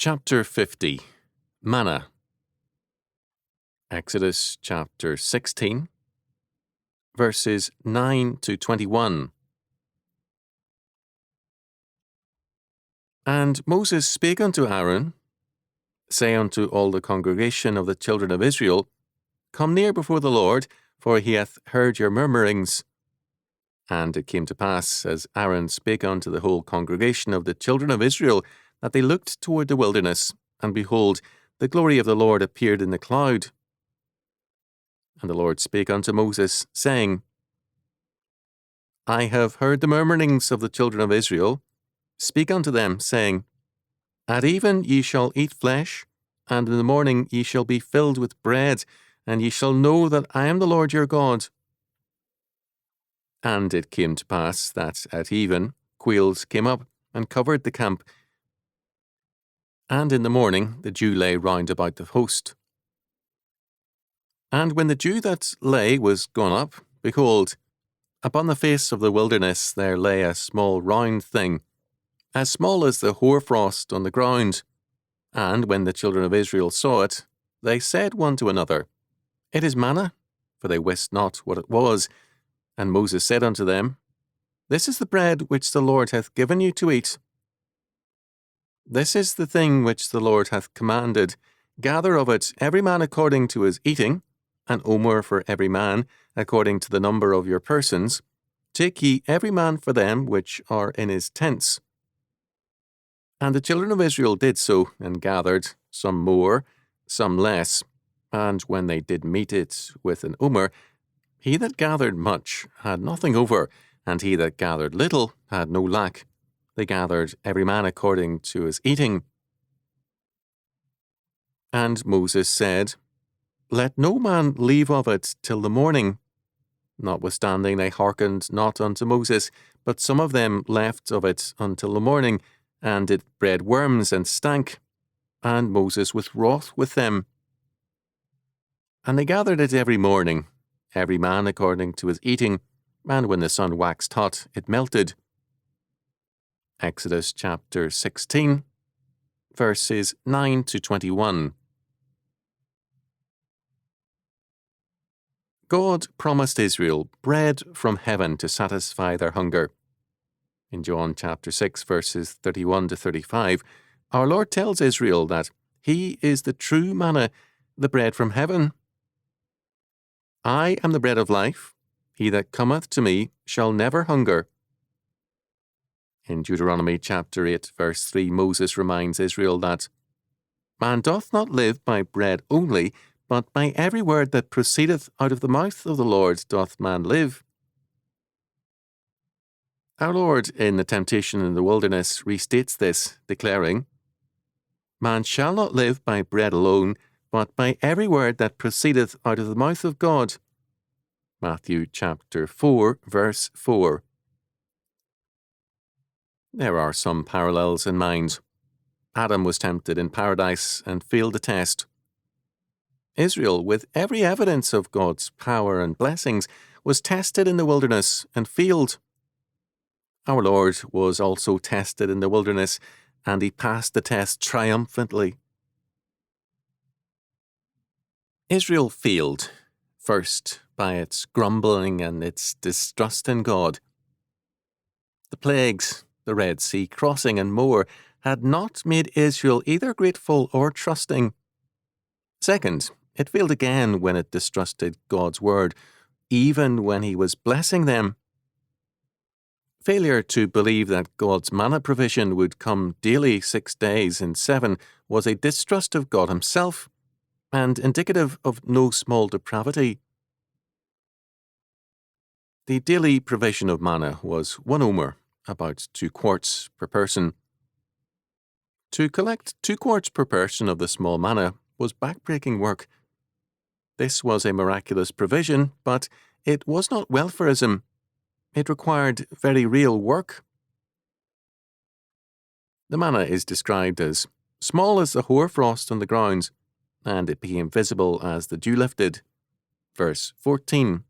Chapter 50. Manna. Exodus chapter 16, verses 9 to 21. And Moses spake unto Aaron, say unto all the congregation of the children of Israel, Come near before the Lord, for he hath heard your murmurings. And it came to pass, as Aaron spake unto the whole congregation of the children of Israel, that they looked toward the wilderness, and behold, the glory of the Lord appeared in the cloud. And the Lord spake unto Moses, saying, I have heard the murmurings of the children of Israel. Speak unto them, saying, At even ye shall eat flesh, and in the morning ye shall be filled with bread, and ye shall know that I am the Lord your God. And it came to pass that at even quails came up and covered the camp, and in the morning the dew lay round about the host. And when the dew that lay was gone up, behold, upon the face of the wilderness there lay a small round thing, as small as the hoarfrost on the ground. And when the children of Israel saw it, they said one to another, It is manna, for they wist not what it was. And Moses said unto them, This is the bread which the Lord hath given you to eat. This is the thing which the Lord hath commanded. Gather of it every man according to his eating, an omer for every man, according to the number of your persons. Take ye every man for them which are in his tents. And the children of Israel did so, and gathered, some more, some less. And when they did meet it with an omer, he that gathered much had nothing over, and he that gathered little had no lack. They gathered every man according to his eating. And Moses said, Let no man leave of it till the morning. Notwithstanding they hearkened not unto Moses, but some of them left of it until the morning, and it bred worms and stank. And Moses was wroth with them. And they gathered it every morning, every man according to his eating, and when the sun waxed hot, it melted. Exodus chapter 16, verses 9 to 21. God promised Israel bread from heaven to satisfy their hunger. In John chapter 6, verses 31 to 35, our Lord tells Israel that He is the true manna, the bread from heaven. I am the bread of life. He that cometh to me shall never hunger. In Deuteronomy chapter 8, verse 3, Moses reminds Israel that man doth not live by bread only, but by every word that proceedeth out of the mouth of the Lord doth man live. Our Lord in the temptation in the wilderness restates this, declaring, Man shall not live by bread alone, but by every word that proceedeth out of the mouth of God. Matthew chapter 4, verse 4. There are some parallels in mind. Adam was tempted in paradise and failed the test. Israel, with every evidence of God's power and blessings, was tested in the wilderness and failed. Our Lord was also tested in the wilderness, and He passed the test triumphantly. Israel failed, first by its grumbling and its distrust in God. The plagues, the Red Sea crossing, and more had not made Israel either grateful or trusting. Second, it failed again when it distrusted God's word, even when He was blessing them. Failure to believe that God's manna provision would come daily 6 days in 7 was a distrust of God Himself, and indicative of no small depravity. The daily provision of manna was 1 omer, about 2 quarts per person. To collect 2 quarts per person of the small manna was backbreaking work. This was a miraculous provision, but it was not welfarism. It required very real work. The manna is described as small as the hoarfrost on the ground, and it became visible as the dew lifted. Verse 14.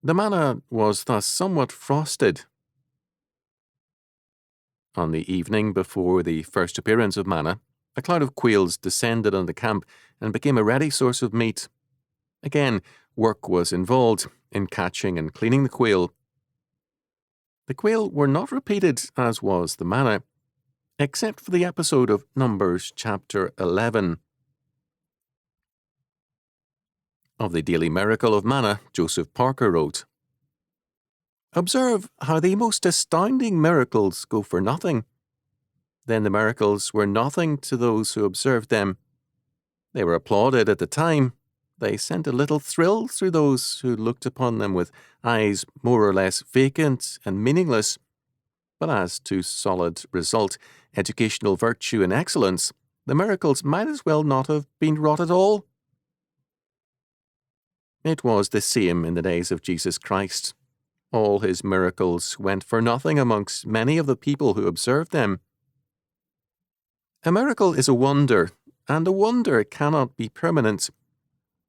The manna was thus somewhat frosted. On the evening before the first appearance of Manna, a cloud of quails descended on the camp and became a ready source of meat. Again, work was involved in catching and cleaning the quail. The quail were not repeated as was the manna, except for the episode of Numbers chapter 11. Of the daily miracle of manna, Joseph Parker wrote, "Observe how the most astounding miracles go for nothing. Then the miracles were nothing to those who observed them. They were applauded at the time. They sent a little thrill through those who looked upon them with eyes more or less vacant and meaningless. But as to solid result, educational virtue and excellence, the miracles might as well not have been wrought at all." It was the same in the days of Jesus Christ. All his miracles went for nothing amongst many of the people who observed them. A miracle is a wonder, and a wonder cannot be permanent.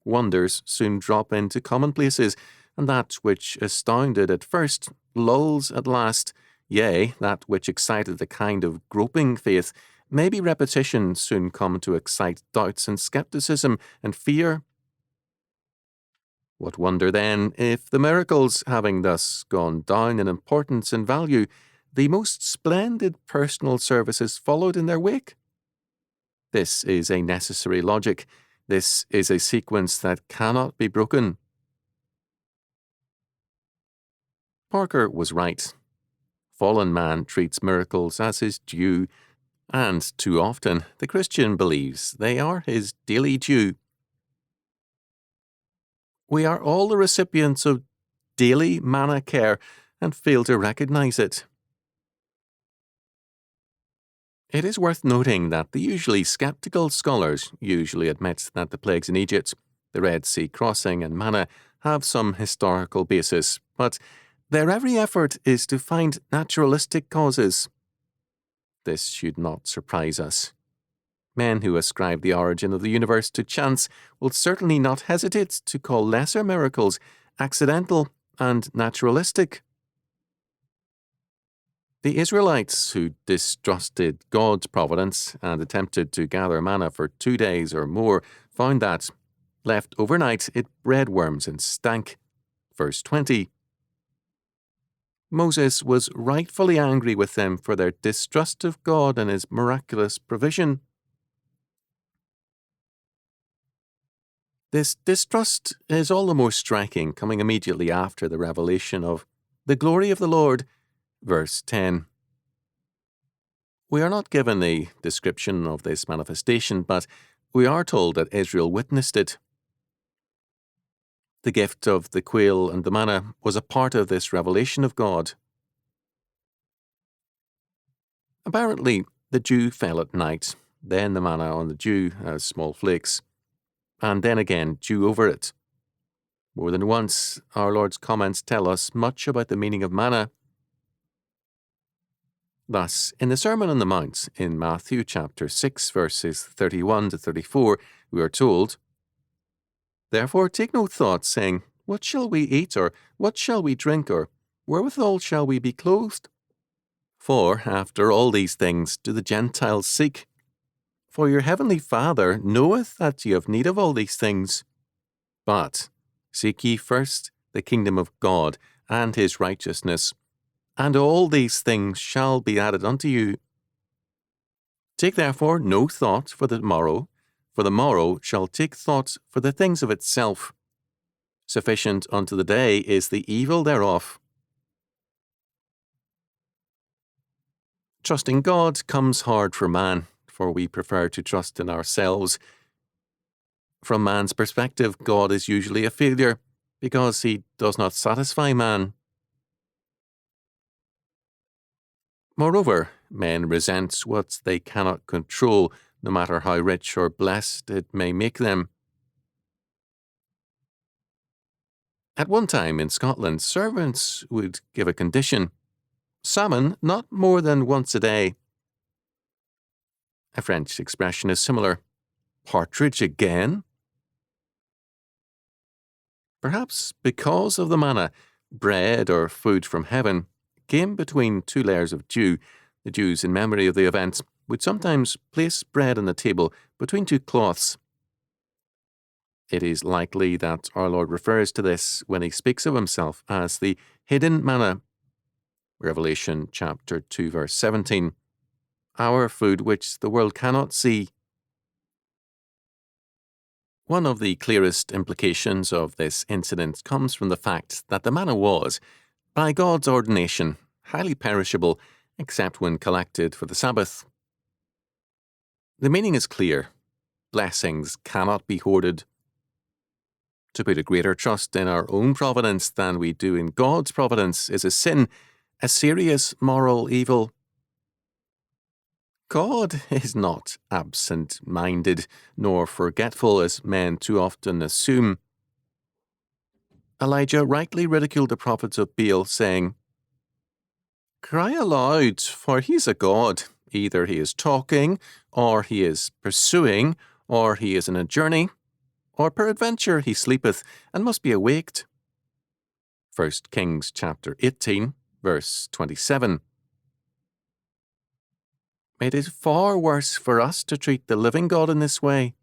Wonders soon drop into commonplaces, and that which astounded at first lulls at last. Yea, that which excited a kind of groping faith, maybe repetition soon come to excite doubts and scepticism and fear. What wonder then if the miracles, having thus gone down in importance and value, the most splendid personal services followed in their wake? This is a necessary logic. This is a sequence that cannot be broken. Parker was right. Fallen man treats miracles as his due, and too often the Christian believes they are his daily due. We are all the recipients of daily manna care and fail to recognize it. It is worth noting that the usually skeptical scholars usually admit that the plagues in Egypt, the Red Sea crossing, and manna have some historical basis, but their every effort is to find naturalistic causes. This should not surprise us. Men who ascribe the origin of the universe to chance will certainly not hesitate to call lesser miracles accidental and naturalistic. The Israelites, who distrusted God's providence and attempted to gather manna for 2 days or more, found that, left overnight, it bred worms and stank. Verse 20. Moses was rightfully angry with them for their distrust of God and his miraculous provision. This distrust is all the more striking coming immediately after the revelation of the glory of the Lord, verse 10. We are not given the description of this manifestation, but we are told that Israel witnessed it. The gift of the quail and the manna was a part of this revelation of God. Apparently, the dew fell at night, then the manna on the dew as small flakes, and then again dew over it. More than once, our Lord's comments tell us much about the meaning of manna. Thus, in the Sermon on the Mount, in Matthew chapter 6, verses 31 to 34, we are told, "Therefore take no thought, saying, What shall we eat, or what shall we drink, or wherewithal shall we be clothed? For after all these things do the Gentiles seek. For your heavenly Father knoweth that ye have need of all these things. But seek ye first the kingdom of God and his righteousness, and all these things shall be added unto you. Take therefore no thought for the morrow shall take thought for the things of itself. Sufficient unto the day is the evil thereof." Trusting God comes hard for man, for we prefer to trust in ourselves. From man's perspective, God is usually a failure, because he does not satisfy man. Moreover, men resent what they cannot control, no matter how rich or blessed it may make them. At one time in Scotland, servants would give a condition: salmon not more than once a day. A French expression is similar: partridge again? Perhaps because of the manna, bread or food from heaven, came between 2 layers of dew, The Jews, in memory of the event, would sometimes place bread on the table between two cloths. It is likely that our Lord refers to this when he speaks of himself as the hidden manna. Revelation chapter 2 verse 17. Our food which the world cannot see. One of the clearest implications of this incident comes from the fact that the manna was, by God's ordination, highly perishable, except when collected for the Sabbath. The meaning is clear. Blessings cannot be hoarded. To put a greater trust in our own providence than we do in God's providence is a sin, a serious moral evil. God is not absent-minded nor forgetful as men too often assume. Elijah rightly ridiculed the prophets of Baal, saying, "Cry aloud, for he is a god. Either he is talking, or he is pursuing, or he is in a journey, or peradventure he sleepeth, and must be awaked." 1 Kings chapter 18, verse 27. It is far worse for us to treat the living God in this way.